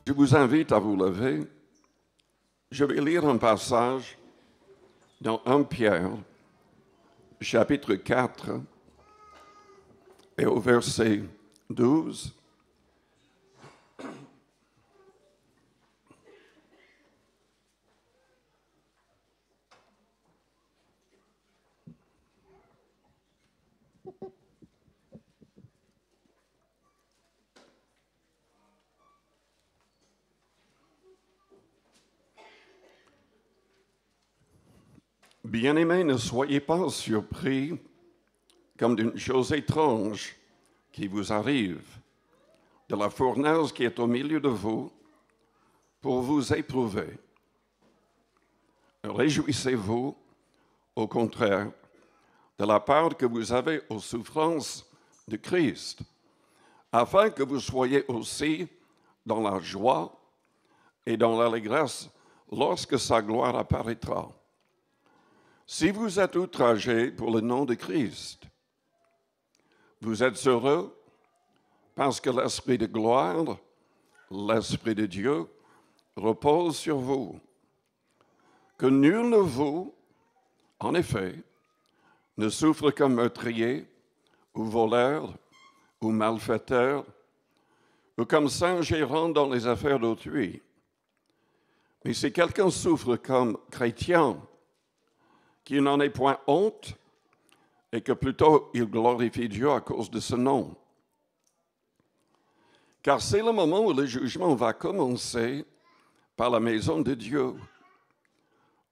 Je vous invite à vous lever. Je vais lire un passage dans 1 Pierre, chapitre 4, et au verset 12. Bien-aimés, ne soyez pas surpris comme d'une chose étrange qui vous arrive, de la fournaise qui est au milieu de vous pour vous éprouver. Réjouissez-vous, au contraire, de la part que vous avez aux souffrances de Christ, afin que vous soyez aussi dans la joie et dans l'allégresse lorsque sa gloire apparaîtra. Si vous êtes outragés pour le nom de Christ, vous êtes heureux parce que l'Esprit de gloire, l'Esprit de Dieu, repose sur vous. Que nul de vous, en effet, ne souffre comme meurtrier ou voleur ou malfaiteur ou comme s'ingérant dans les affaires d'autrui. Mais si quelqu'un souffre comme chrétien, qu'il n'en ait point honte et que plutôt il glorifie Dieu à cause de ce nom. Car c'est le moment où le jugement va commencer par la maison de Dieu.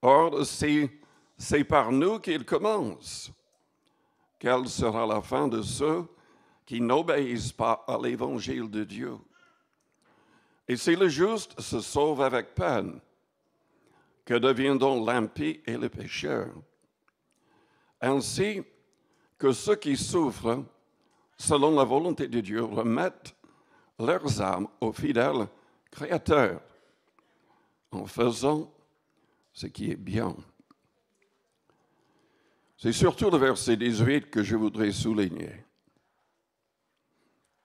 Or, si c'est par nous qu'il commence, quelle sera la fin de ceux qui n'obéissent pas à l'évangile de Dieu? Et si le juste se sauve avec peine, que deviendront l'impie et le pécheur? Ainsi que ceux qui souffrent selon la volonté de Dieu remettent leurs âmes au fidèle Créateur en faisant ce qui est bien. C'est surtout le verset 18 que je voudrais souligner.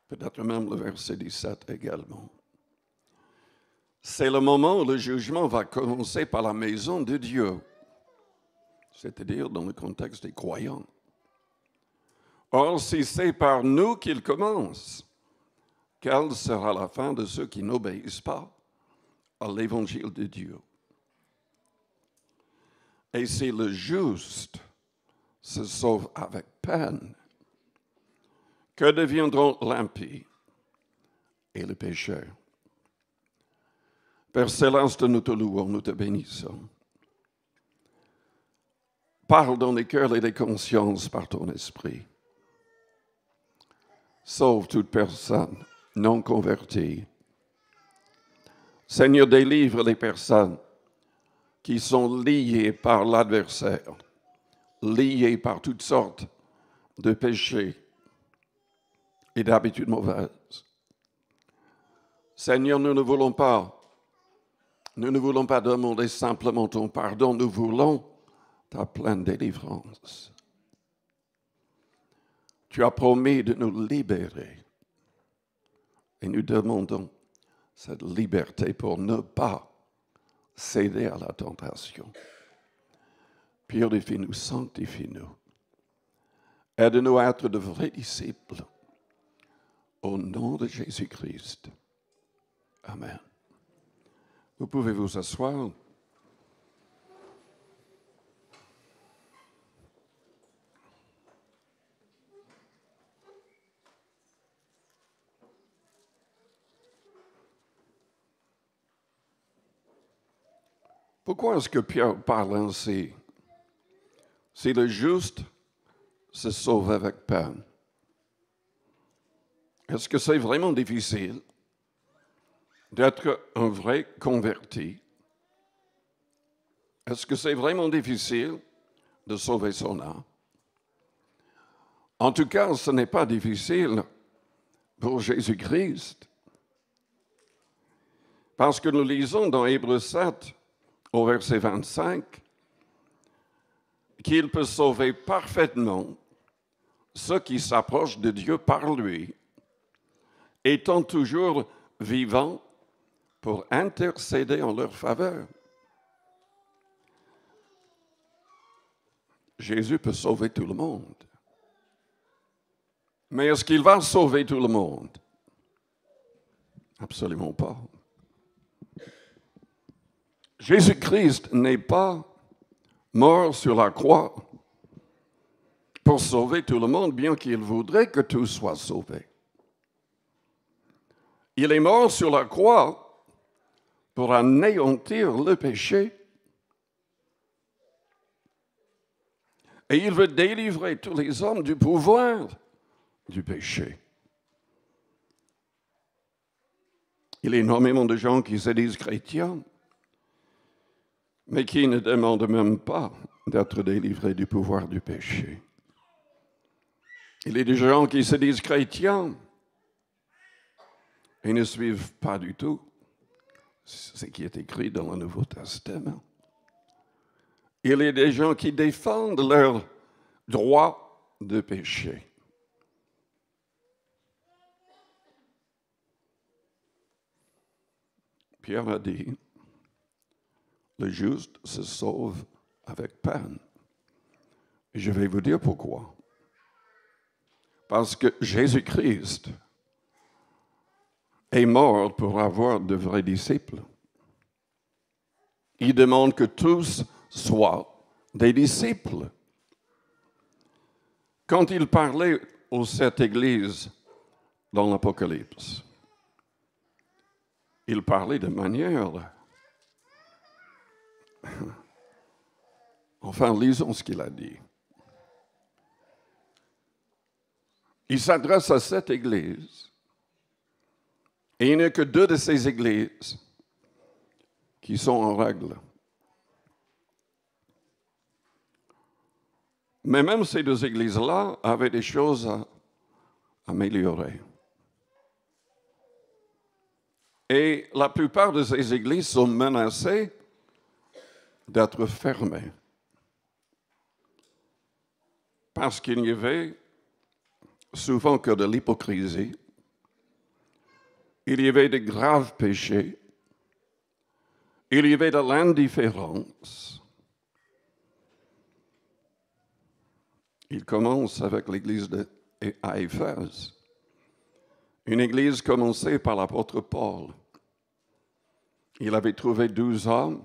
Peut-être même le verset 17 également. C'est le moment où le jugement va commencer par la maison de Dieu, c'est-à-dire dans le contexte des croyants. Or, si c'est par nous qu'il commence, quelle sera la fin de ceux qui n'obéissent pas à l'évangile de Dieu? Et si le juste se sauve avec peine, que deviendront l'impie et le pécheur? Père Céleste, nous te louons, nous te bénissons. Parle dans les cœurs et les consciences par ton esprit. Sauve toute personne non convertie. Seigneur, délivre les personnes qui sont liées par l'adversaire, liées par toutes sortes de péchés et d'habitudes mauvaises. Seigneur, nous ne voulons pas demander simplement ton pardon, nous voulons ta pleine délivrance. Tu as promis de nous libérer et nous demandons cette liberté pour ne pas céder à la tentation. Purifie-nous, sanctifie-nous. Aide-nous à être de vrais disciples. Au nom de Jésus-Christ. Amen. Vous pouvez vous asseoir. Pourquoi est-ce que Pierre parle ainsi? Si le juste se sauve avec peine, est-ce que c'est vraiment difficile d'être un vrai converti? Est-ce que c'est vraiment difficile de sauver son âme? En tout cas, ce n'est pas difficile pour Jésus-Christ. Parce que nous lisons dans Hébreux 7, au verset 25, qu'il peut sauver parfaitement ceux qui s'approchent de Dieu par lui, étant toujours vivants pour intercéder en leur faveur. Jésus peut sauver tout le monde. Mais est-ce qu'il va sauver tout le monde? Absolument pas. Jésus-Christ n'est pas mort sur la croix pour sauver tout le monde, bien qu'il voudrait que tout soit sauvé. Il est mort sur la croix pour anéantir le péché. Et il veut délivrer tous les hommes du pouvoir du péché. Il y a énormément de gens qui se disent chrétiens, mais qui ne demandent même pas d'être délivrés du pouvoir du péché. Il y a des gens qui se disent chrétiens et ne suivent pas du tout ce qui est écrit dans le Nouveau Testament. Il y a des gens qui défendent leur droit de péché. Pierre a dit, le juste se sauve avec peine. Et je vais vous dire pourquoi. Parce que Jésus-Christ est mort pour avoir de vrais disciples. Il demande que tous soient des disciples. Quand il parlait aux 7 églises dans l'Apocalypse, il parlait de manière... Enfin, lisons ce qu'il a dit. Il s'adresse à 7 églises, et il n'y a que 2 de ces églises qui sont en règle. Mais même ces 2 églises-là avaient des choses à améliorer. Et la plupart de ces églises sont menacées d'être fermées. Parce qu'il n'y avait souvent que de l'hypocrisie, il y avait de graves péchés, il y avait de l'indifférence. Il commence avec l'église à Éphèse, une église commencée par l'apôtre Paul. Il avait trouvé 12 hommes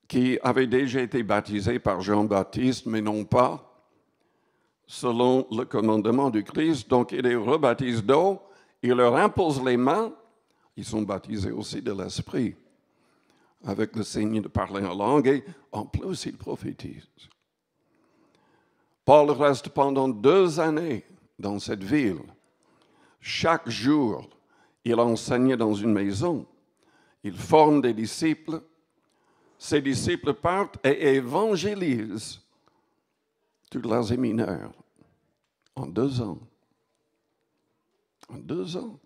qui avaient déjà été baptisés par Jean-Baptiste, mais non pas selon le commandement du Christ. Donc, il les rebaptise d'eau, il leur impose les mains, ils sont baptisés aussi de l'Esprit, avec le signe de parler en langue, et en plus, ils prophétisent. Paul reste pendant 2 années dans cette ville. Chaque jour, il enseigne dans une maison. Il forme des disciples. Ces disciples partent et évangélisent toute l'Asie mineure en 2 ans. En 2 ans.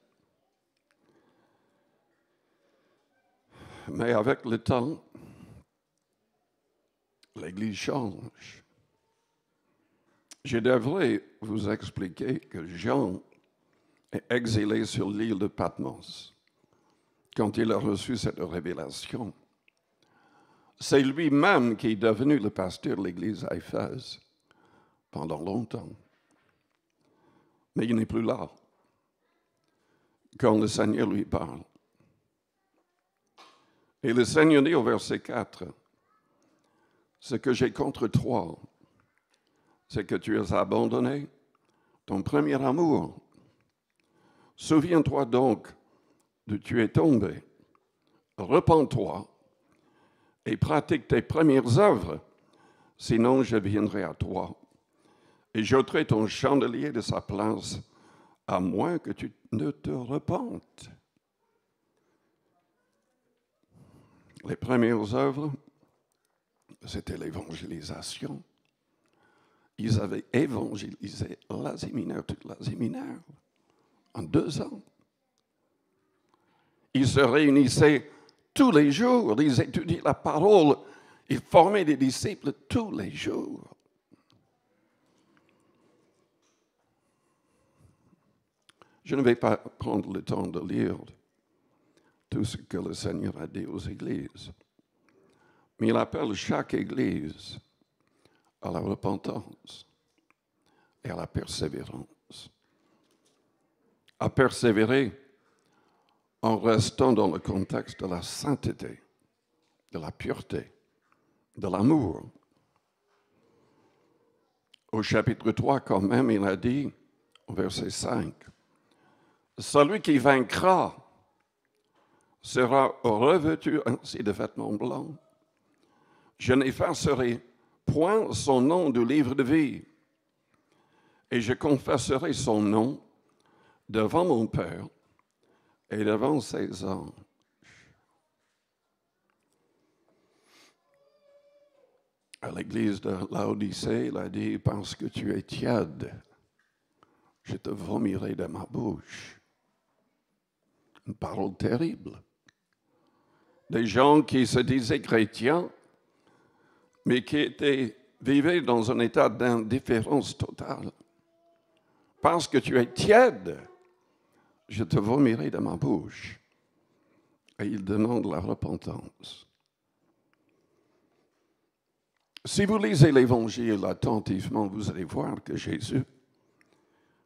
Mais avec le temps, l'Église change. Je devrais vous expliquer que Jean est exilé sur l'île de Patmos quand il a reçu cette révélation. C'est lui-même qui est devenu le pasteur de l'Église à Éphèse pendant longtemps. Mais il n'est plus là quand le Seigneur lui parle. Et le Seigneur dit au verset 4, « Ce que j'ai contre toi, c'est que tu as abandonné ton premier amour. Souviens-toi donc d'où tu es tombé. Repens-toi et pratique tes premières œuvres, sinon je viendrai à toi et j'ôterai ton chandelier de sa place, à moins que tu ne te repentes. » Les premières œuvres, c'était l'évangélisation. Ils avaient évangélisé l'Asie mineure, toute l'Asie mineure, en 2 ans. Ils se réunissaient tous les jours, ils étudiaient la parole, ils formaient des disciples tous les jours. Je ne vais pas prendre le temps de lire tout ce que le Seigneur a dit aux églises. Mais il appelle chaque église à la repentance et à la persévérance. À persévérer en restant dans le contexte de la sainteté, de la pureté, de l'amour. Au chapitre 3, quand même, il a dit, au verset 5, « Celui qui vaincra sera revêtu ainsi de vêtements blancs. Je n'effacerai point son nom du livre de vie, et je confesserai son nom devant mon Père et devant ses anges. » À l'église de Laodicée, il a dit, « Parce que tu es tiède, je te vomirai de ma bouche. » Une parole terrible. Des gens qui se disaient chrétiens, mais qui vivaient dans un état d'indifférence totale. « Parce que tu es tiède, je te vomirai de ma bouche. » Et il demande la repentance. Si vous lisez l'Évangile attentivement, vous allez voir que Jésus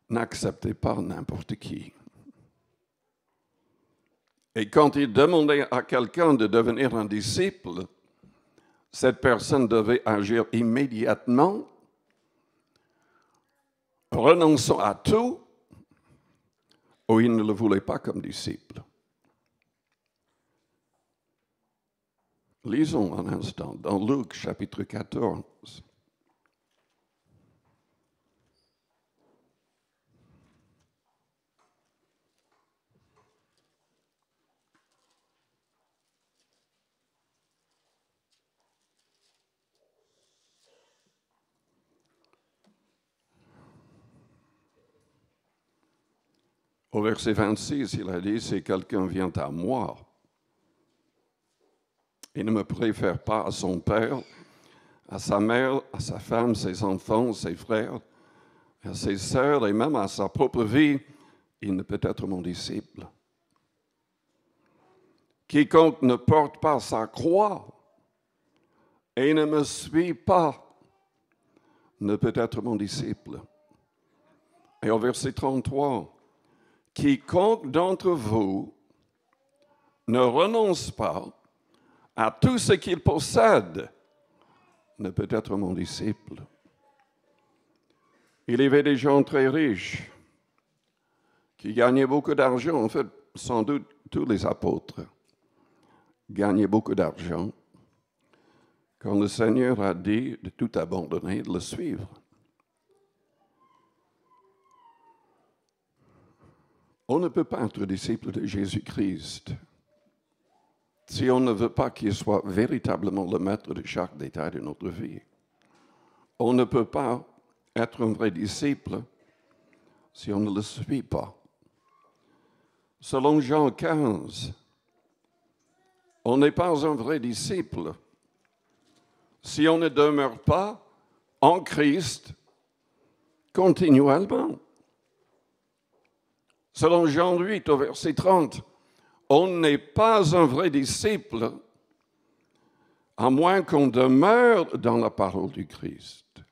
n'acceptait pas n'importe qui. Et quand il demandait à quelqu'un de devenir un disciple, cette personne devait agir immédiatement, renonçant à tout, ou il ne le voulait pas comme disciple. Lisons un instant dans Luc chapitre 14. Au verset 26, il a dit, « Si quelqu'un vient à moi, il ne me préfère pas à son père, à sa mère, à sa femme, ses enfants, ses frères, à ses sœurs et même à sa propre vie, il ne peut être mon disciple. Quiconque ne porte pas sa croix et ne me suit pas ne peut être mon disciple. » Et au verset 33, « Quiconque d'entre vous ne renonce pas à tout ce qu'il possède ne peut être mon disciple. » Il y avait des gens très riches qui gagnaient beaucoup d'argent. En fait, sans doute, tous les apôtres gagnaient beaucoup d'argent quand le Seigneur a dit de tout abandonner et de le suivre. On ne peut pas être disciple de Jésus-Christ si on ne veut pas qu'il soit véritablement le maître de chaque détail de notre vie. On ne peut pas être un vrai disciple si on ne le suit pas. Selon Jean 15, on n'est pas un vrai disciple si on ne demeure pas en Christ continuellement. Selon Jean 8 au verset 30, on n'est pas un vrai disciple à moins qu'on demeure dans la parole du Christ.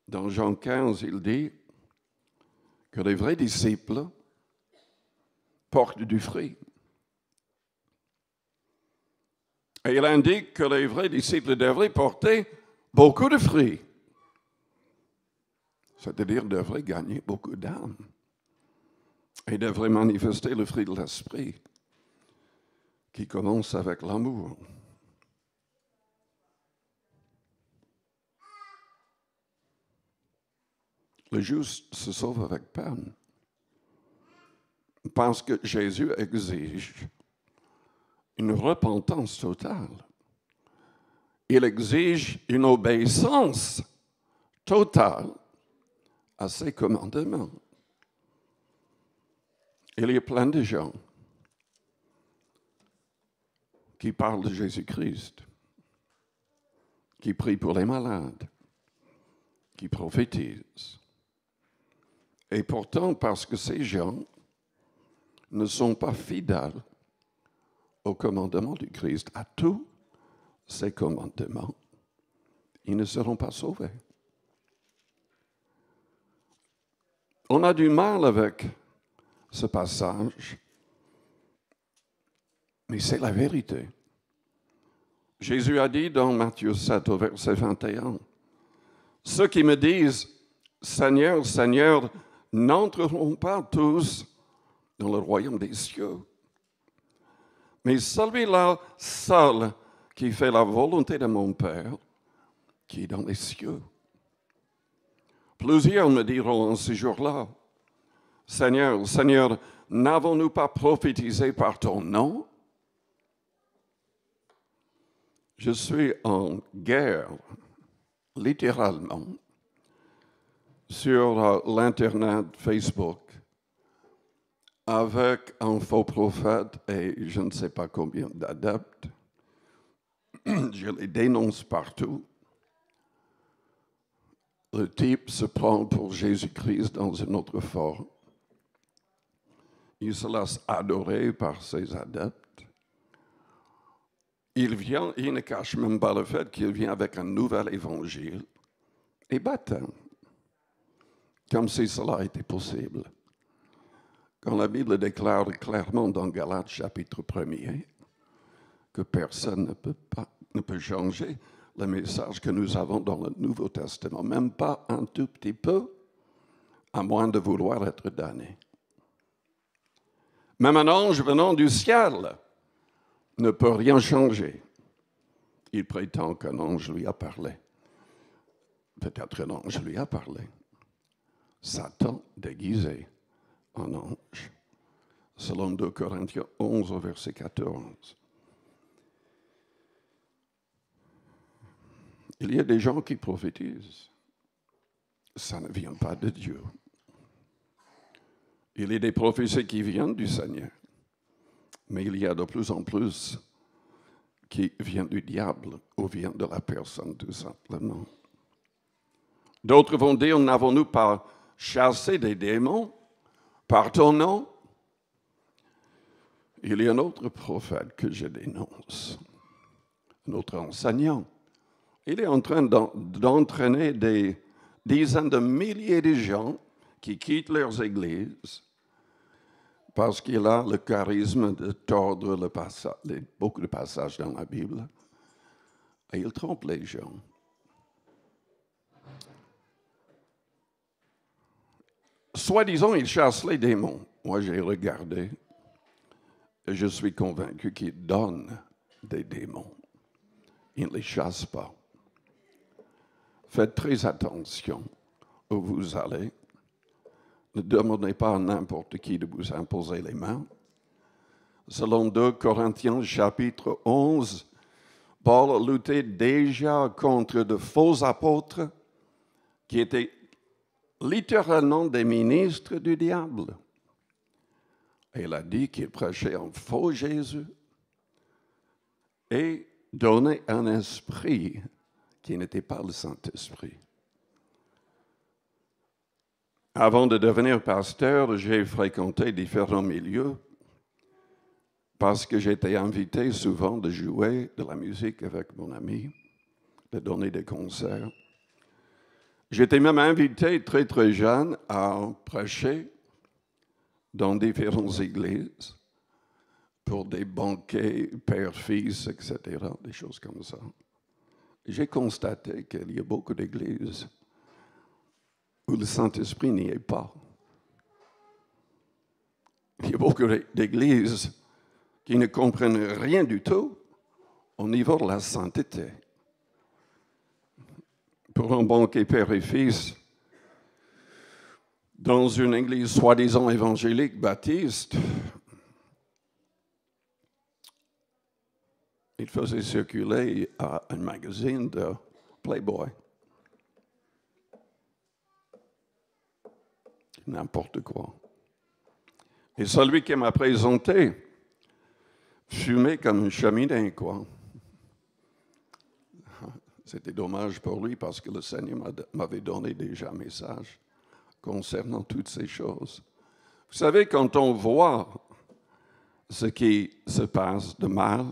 Dans Jean 15, il dit que les vrais disciples portent du fruit. Et il indique que les vrais disciples devraient porter beaucoup de fruits, c'est-à-dire devraient gagner beaucoup d'âmes et devraient manifester le fruit de l'esprit qui commence avec l'amour. Le juste se sauve avec peine parce que Jésus exige une repentance totale. Il exige une obéissance totale à ses commandements. Il y a plein de gens qui parlent de Jésus-Christ, qui prient pour les malades, qui prophétisent. Et pourtant, parce que ces gens ne sont pas fidèles au commandement du Christ, à tous ses commandements, ils ne seront pas sauvés. On a du mal avec ce passage, mais c'est la vérité. Jésus a dit dans Matthieu 7 au verset 21, « Ceux qui me disent, Seigneur, Seigneur, n'entreront pas tous dans le royaume des cieux, mais celui-là seul qui fait la volonté de mon Père, qui est dans les cieux. » Plusieurs me diront en ce jour-là, « Seigneur, Seigneur, n'avons-nous pas prophétisé par ton nom? » Je suis en guerre, littéralement, sur l'Internet, Facebook, avec un faux prophète et je ne sais pas combien d'adeptes. Je les dénonce partout. Le type se prend pour Jésus-Christ dans une autre forme. Il se laisse adorer par ses adeptes. Il ne cache même pas le fait qu'il vient avec un nouvel évangile et baptême, comme si cela était possible. Quand la Bible déclare clairement dans Galates chapitre 1er que personne ne peut changer le message que nous avons dans le Nouveau Testament, même pas un tout petit peu, à moins de vouloir être damné. Même un ange venant du ciel ne peut rien changer. Il prétend qu'un ange lui a parlé. Peut-être un ange lui a parlé. Satan déguisé en ange, selon 2 Corinthiens 11 au verset 14. Il y a des gens qui prophétisent. Ça ne vient pas de Dieu. Il y a des prophéties qui viennent du Seigneur. Mais il y a de plus en plus qui viennent du diable ou viennent de la personne, tout simplement. D'autres vont dire, n'avons-nous pas chassé des démons par ton nom? Il y a un autre prophète que je dénonce, un autre enseignant. Il est en train d'entraîner des dizaines de milliers de gens qui quittent leurs églises parce qu'il a le charisme de tordre beaucoup de passages dans la Bible. Et il trompe les gens. Soi-disant, il chasse les démons. Moi, j'ai regardé et je suis convaincu qu'il donne des démons. Il ne les chasse pas. Faites très attention où vous allez. Ne demandez pas à n'importe qui de vous imposer les mains. Selon 2 Corinthiens chapitre 11, Paul luttait déjà contre de faux apôtres qui étaient littéralement des ministres du diable. Et il a dit qu'il prêchait un faux Jésus et donnait un esprit qui n'était pas le Saint-Esprit. Avant de devenir pasteur, j'ai fréquenté différents milieux parce que j'étais invité souvent de jouer de la musique avec mon ami, de donner des concerts. J'étais même invité très très jeune à prêcher dans différentes églises pour des banquets, père-fils, etc., des choses comme ça. J'ai constaté qu'il y a beaucoup d'églises où le Saint-Esprit n'y est pas. Il y a beaucoup d'églises qui ne comprennent rien du tout au niveau de la sainteté. Pour un banquet père et fils, dans une église soi-disant évangélique baptiste, il faisait circuler un magazine de Playboy. N'importe quoi. Et celui qui m'a présenté fumait comme une cheminée, quoi. C'était dommage pour lui parce que le Seigneur m'avait donné déjà un message concernant toutes ces choses. Vous savez, quand on voit ce qui se passe de mal.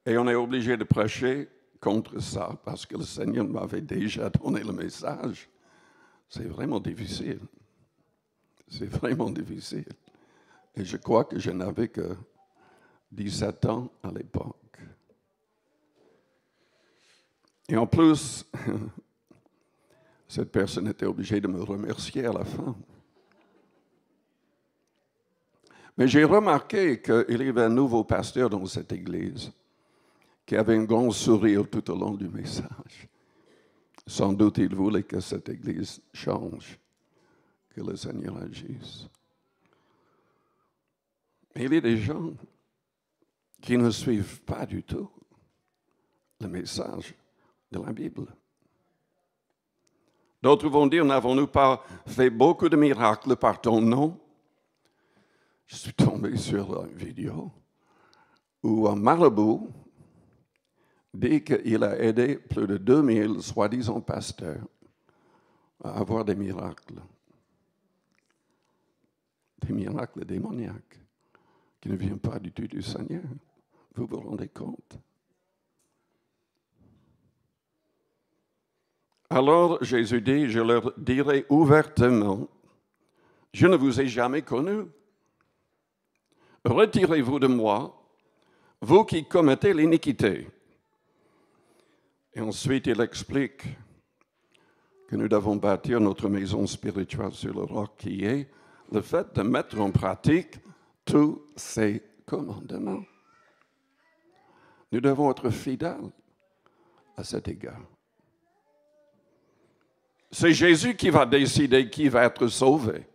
Et on est obligé de prêcher contre ça parce que le Seigneur m'avait déjà donné le message. C'est vraiment difficile. C'est vraiment difficile. Et je crois que je n'avais que 17 ans à l'époque. Et en plus, cette personne était obligée de me remercier à la fin. Mais j'ai remarqué qu'il y avait un nouveau pasteur dans cette église qui avait un grand sourire tout au long du message. Sans doute, il voulait que cette église change, que le Seigneur agisse. Mais il y a des gens qui ne suivent pas du tout le message de la Bible. D'autres vont dire, n'avons-nous pas fait beaucoup de miracles par ton nom? Je suis tombé sur une vidéo où un marabout dit qu'il a aidé plus de 2000 soi-disant pasteurs à avoir des miracles. Des miracles démoniaques qui ne viennent pas du tout du Seigneur. Vous vous rendez compte? Alors Jésus dit, je leur dirai ouvertement, je ne vous ai jamais connus. Retirez-vous de moi, vous qui commettez l'iniquité. Et ensuite, il explique que nous devons bâtir notre maison spirituelle sur le roc qui est le fait de mettre en pratique tous ces commandements. Nous devons être fidèles à cet égard. C'est Jésus qui va décider qui va être sauvé.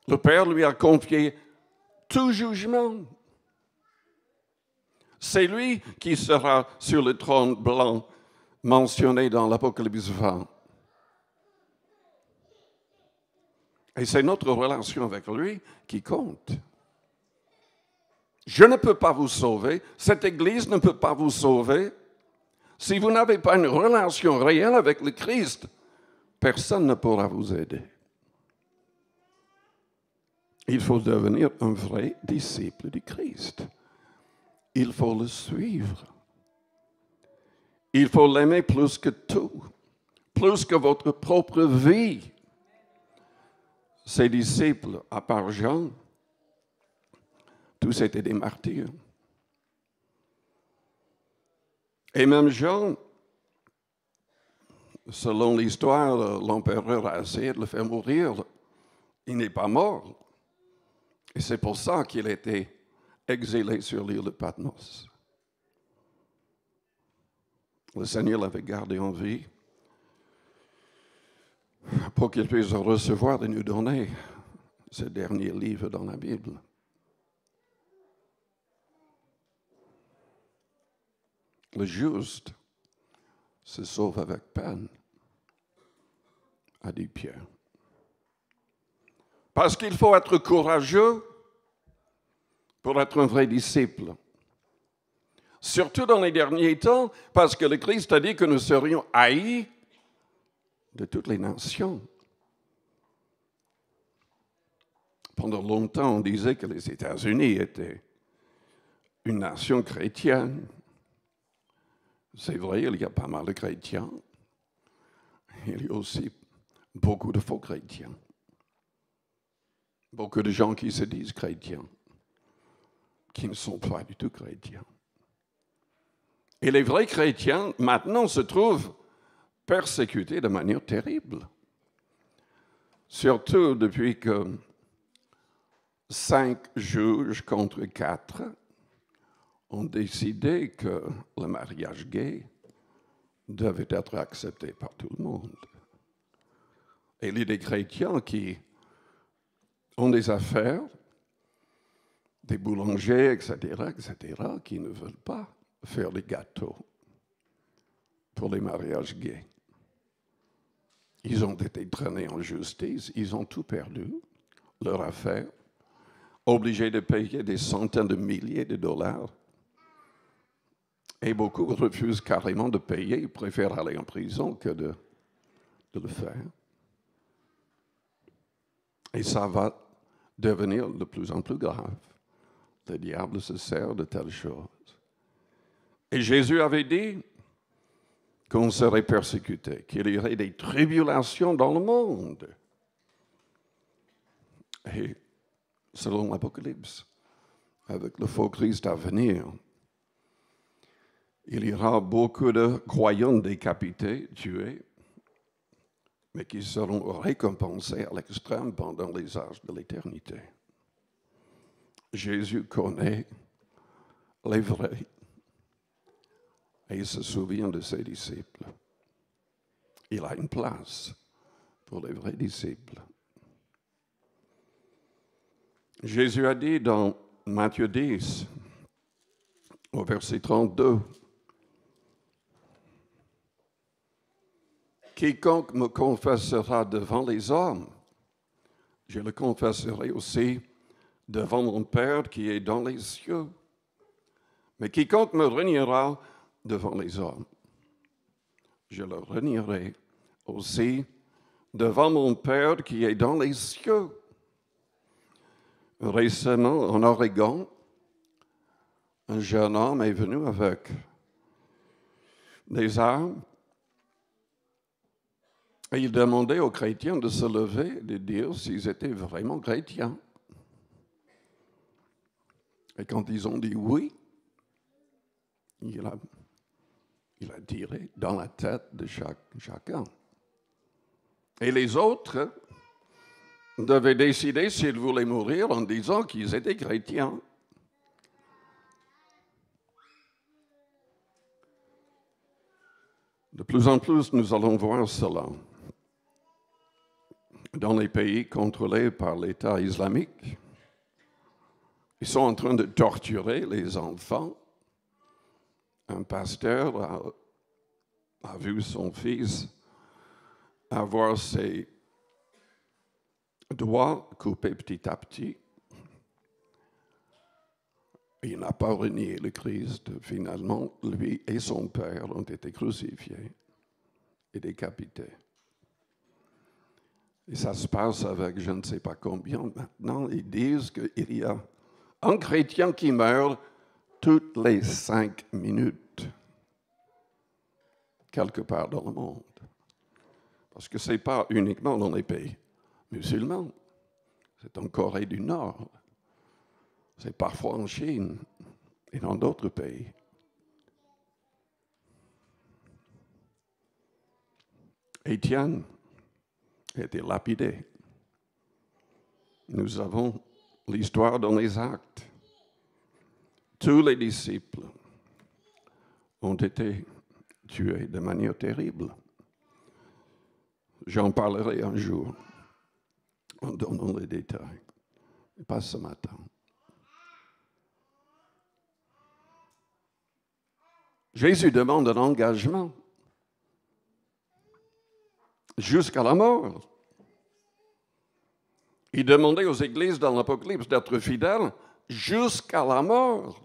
Le Père lui a confié tout jugement. C'est lui qui sera sur le trône blanc mentionné dans l'Apocalypse 20. Et c'est notre relation avec lui qui compte. Je ne peux pas vous sauver, cette Église ne peut pas vous sauver. Si vous n'avez pas une relation réelle avec le Christ, personne ne pourra vous aider. Il faut devenir un vrai disciple du Christ. Il faut le suivre. Il faut l'aimer plus que tout, plus que votre propre vie. Ses disciples, à part Jean, tous étaient des martyrs. Et même Jean, selon l'histoire, l'empereur a essayé de le faire mourir. Il n'est pas mort. Et c'est pour ça qu'il a été exilé sur l'île de Patmos. Le Seigneur l'avait gardé en vie pour qu'il puisse recevoir et nous donner ce dernier livre dans la Bible. Le juste se sauve avec peine, a dit Pierre. Parce qu'il faut être courageux pour être un vrai disciple. Surtout dans les derniers temps, parce que le Christ a dit que nous serions haïs de toutes les nations. Pendant longtemps, on disait que les États-Unis étaient une nation chrétienne. C'est vrai, il y a pas mal de chrétiens. Il y a aussi beaucoup de faux chrétiens. Beaucoup de gens qui se disent chrétiens, qui ne sont pas du tout chrétiens. Et les vrais chrétiens, maintenant, se trouvent persécutés de manière terrible. Surtout depuis que 5 juges contre 4 ont décidé que le mariage gay devait être accepté par tout le monde. Et il y a des chrétiens qui ont des affaires, des boulangers, etc., qui ne veulent pas faire des gâteaux pour les mariages gays. Ils ont été traînés en justice, ils ont tout perdu, leur affaire, obligés de payer des centaines de milliers de dollars. Et beaucoup refusent carrément de payer, ils préfèrent aller en prison que de le faire. Et ça va devenir de plus en plus grave. Le diable se sert de telles choses. Et Jésus avait dit qu'on serait persécuté, qu'il y aurait des tribulations dans le monde. Et selon l'Apocalypse, avec le faux Christ à venir, il y aura beaucoup de croyants décapités, tués, mais qui seront récompensés à l'extrême pendant les âges de l'éternité. Jésus connaît les vrais et il se souvient de ses disciples. Il a une place pour les vrais disciples. Jésus a dit dans Matthieu 10, au verset 32, « Quiconque me confessera devant les hommes, je le confesserai aussi devant mon Père qui est dans les cieux. Mais quiconque me reniera devant les hommes, je le renierai aussi devant mon Père qui est dans les cieux. » Récemment, en Oregon, un jeune homme est venu avec des armes et il demandait aux chrétiens de se lever et de dire s'ils étaient vraiment chrétiens. Et quand ils ont dit oui, il a tiré dans la tête de chacun. Et les autres devaient décider s'ils voulaient mourir en disant qu'ils étaient chrétiens. De plus en plus, nous allons voir cela dans les pays contrôlés par l'État islamique. Ils sont en train de torturer les enfants. Un pasteur a vu son fils avoir ses doigts coupés petit à petit. Il n'a pas renié le Christ. Finalement, lui et son père ont été crucifiés et décapités. Et ça se passe avec je ne sais pas combien. Maintenant, ils disent qu'il y a un chrétien qui meurt toutes les 5 minutes, quelque part dans le monde. Parce que ce n'est pas uniquement dans les pays musulmans, c'est en Corée du Nord, c'est parfois en Chine et dans d'autres pays. Étienne a été lapidé. Nous avons l'histoire dans les Actes. Tous les disciples ont été tués de manière terrible. J'en parlerai un jour en donnant les détails, mais pas ce matin. Jésus demande un engagement jusqu'à la mort. Il demandait aux églises dans l'Apocalypse d'être fidèles jusqu'à la mort.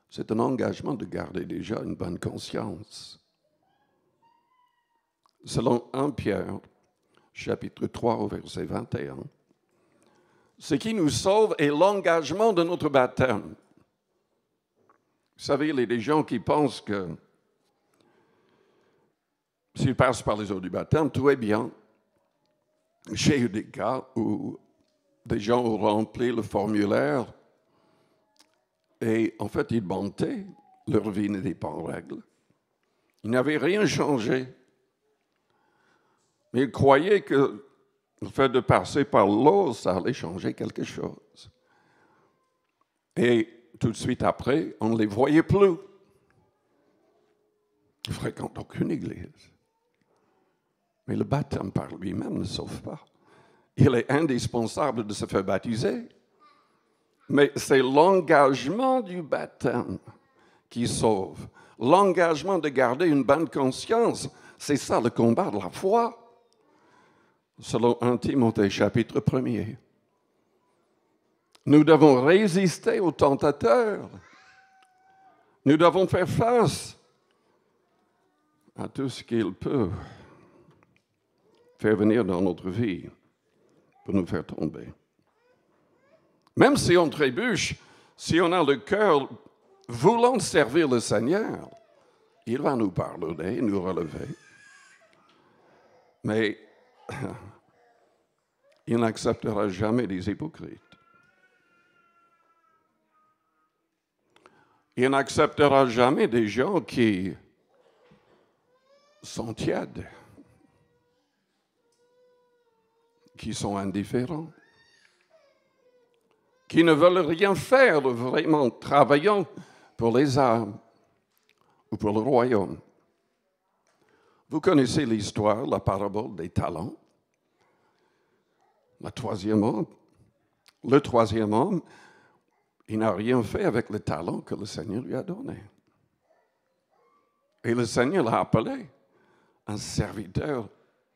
C'est un engagement de garder déjà une bonne conscience. Selon 1 Pierre, chapitre 3, au verset 21, ce qui nous sauve est l'engagement de notre baptême. Vous savez, il y a des gens qui pensent que s'ils passent par les eaux du baptême, tout est bien. J'ai eu des cas où des gens ont rempli le formulaire et en fait, ils mentaient. Leur vie n'était pas en règle. Ils n'avaient rien changé. Mais ils croyaient que le fait de passer par l'eau, ça allait changer quelque chose. Et tout de suite après, on ne les voyait plus. Ils ne fréquentent aucune église. Mais le baptême par lui-même ne sauve pas. Il est indispensable de se faire baptiser. Mais c'est l'engagement du baptême qui sauve. L'engagement de garder une bonne conscience, c'est ça le combat de la foi. Selon 1 Timothée, chapitre 1er. Nous devons résister aux tentateurs. Nous devons faire face à tout ce qu'il peut faire venir dans notre vie pour nous faire tomber. Même si on trébuche, si on a le cœur voulant servir le Seigneur, il va nous pardonner, nous relever. Mais il n'acceptera jamais des hypocrites. Il n'acceptera jamais des gens qui sont tièdes, qui sont indifférents, qui ne veulent rien faire de vraiment travaillant pour les âmes ou pour le royaume. Vous connaissez l'histoire, la parabole des talents. Le troisième homme, il n'a rien fait avec le talent que le Seigneur lui a donné. Et le Seigneur l'a appelé un serviteur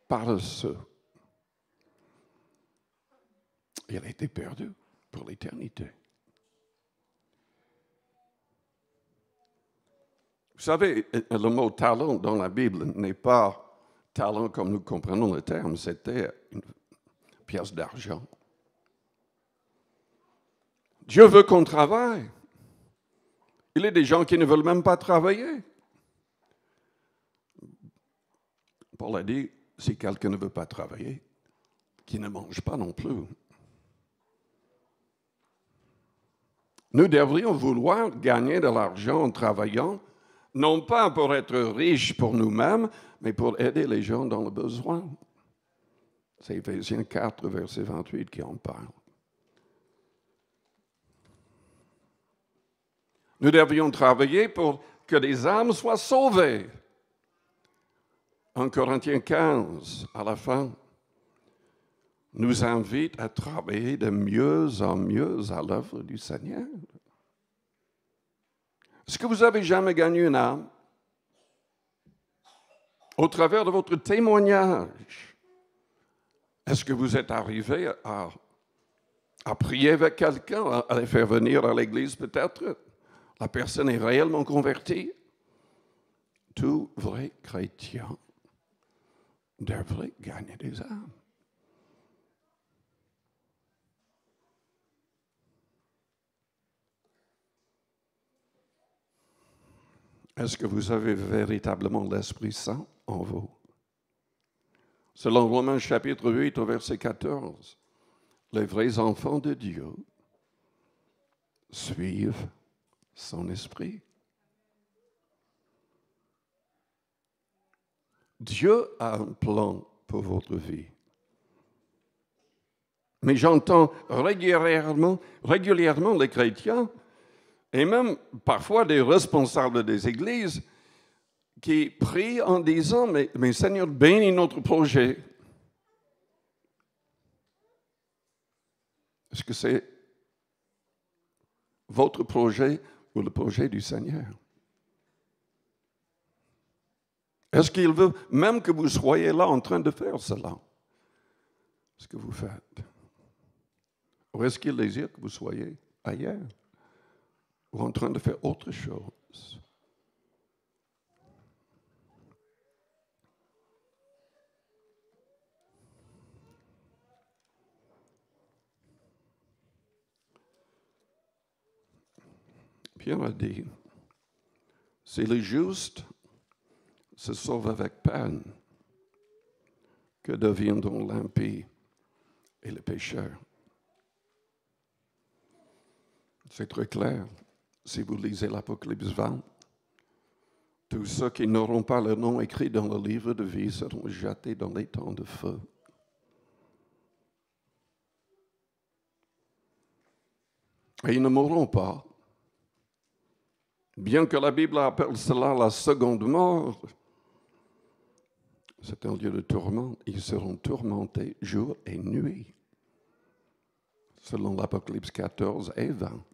paresseux. Il a été perdu pour l'éternité. Vous savez, le mot talent dans la Bible n'est pas talent comme nous comprenons le terme, c'était une pièce d'argent. Dieu veut qu'on travaille. Il y a des gens qui ne veulent même pas travailler. Paul a dit, si quelqu'un ne veut pas travailler, qu'il ne mange pas non plus. Nous devrions vouloir gagner de l'argent en travaillant, non pas pour être riches pour nous-mêmes, mais pour aider les gens dans le besoin. C'est Éphésiens 4, verset 28 qui en parle. Nous devrions travailler pour que des âmes soient sauvées. En Corinthiens 15, à la fin, nous invite à travailler de mieux en mieux à l'œuvre du Seigneur. Est-ce que vous avez jamais gagné une âme au travers de votre témoignage? Est-ce que vous êtes arrivé à prier avec quelqu'un, à les faire venir à l'église peut-être? La personne est réellement convertie? Tout vrai chrétien devrait gagner des âmes. Est-ce que vous avez véritablement l'Esprit Saint en vous? Selon Romains chapitre 8 au verset 14, les vrais enfants de Dieu suivent son esprit. Dieu a un plan pour votre vie. Mais j'entends régulièrement les chrétiens et même parfois des responsables des églises qui prient en disant, mais Seigneur, bénis notre projet. Est-ce que c'est votre projet ou le projet du Seigneur? Est-ce qu'il veut même que vous soyez là en train de faire cela? Ce que vous faites? Ou est-ce qu'il désire que vous soyez ailleurs? Ou en train de faire autre chose? Pierre a dit, si les justes se sauvent avec peine, que deviendront l'impie et le pécheur? C'est très clair. Si vous lisez l'Apocalypse 20, tous ceux qui n'auront pas leur nom écrit dans le livre de vie seront jetés dans les temps de feu. Et ils ne mourront pas. Bien que la Bible appelle cela la seconde mort, c'est un lieu de tourment. Ils seront tourmentés jour et nuit, selon l'Apocalypse 14 et 20.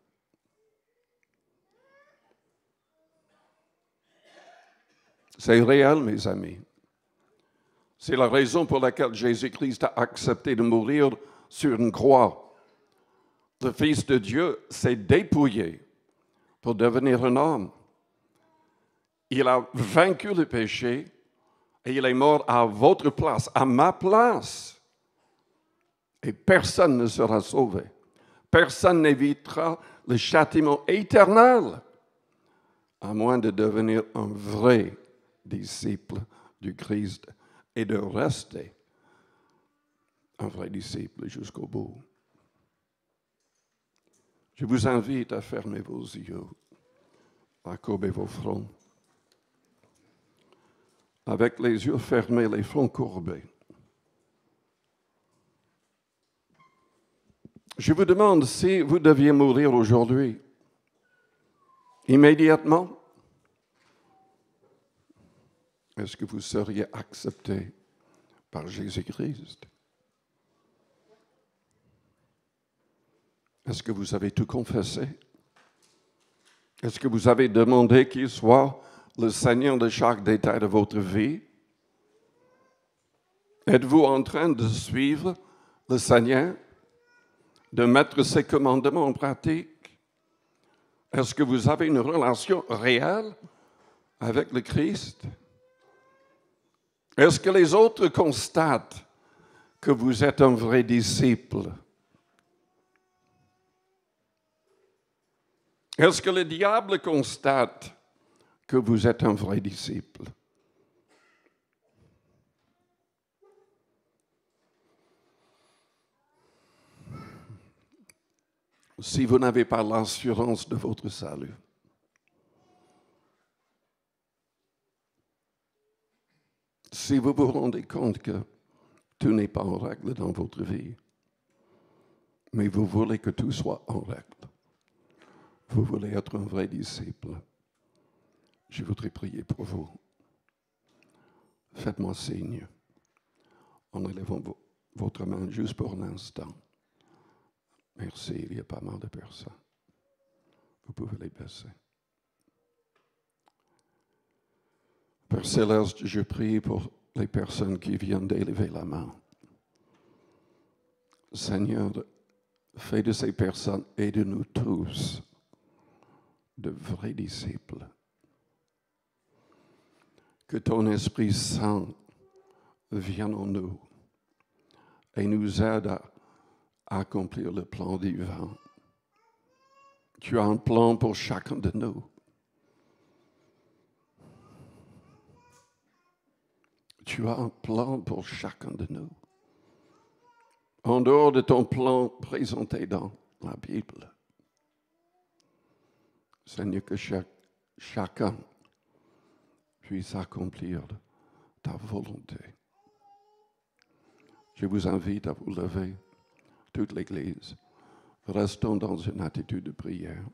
C'est réel, mes amis. C'est la raison pour laquelle Jésus-Christ a accepté de mourir sur une croix. Le Fils de Dieu s'est dépouillé pour devenir un homme Il a vaincu le péché et il est mort à votre place, à ma place. Et personne ne sera sauvé. Personne n'évitera le châtiment éternel, à moins de devenir un vrai disciple du Christ et de rester un vrai disciple jusqu'au bout. Je vous invite à fermer vos yeux, à courber vos fronts. Avec les yeux fermés, les fronts courbés. Je vous demande si vous deviez mourir aujourd'hui, immédiatement, est-ce que vous seriez accepté par Jésus-Christ? Est-ce que vous avez tout confessé? Est-ce que vous avez demandé qu'il soit le Seigneur de chaque détail de votre vie? Êtes-vous en train de suivre le Seigneur, de mettre ses commandements en pratique? Est-ce que vous avez une relation réelle avec le Christ? Est-ce que les autres constatent que vous êtes un vrai disciple? Est-ce que le diable constate que vous êtes un vrai disciple? Si vous n'avez pas l'assurance de votre salut, si vous vous rendez compte que tout n'est pas en règle dans votre vie, mais vous voulez que tout soit en règle, vous voulez être un vrai disciple, je voudrais prier pour vous. Faites-moi signe en élevant votre main juste pour un instant. Merci, il y a pas mal de personnes. Vous pouvez les baisser. Père Céleste, je prie pour les personnes qui viennent d'élever la main. Seigneur, fais de ces personnes et de nous tous de vrais disciples. Que ton Esprit Saint vienne en nous et nous aide à accomplir le plan divin. Tu as un plan pour chacun de nous. Tu as un plan pour chacun de nous. En dehors de ton plan présenté dans la Bible. Seigneur, que chacun puisse accomplir ta volonté. Je vous invite à vous lever, toute l'Église. Restons dans une attitude de prière.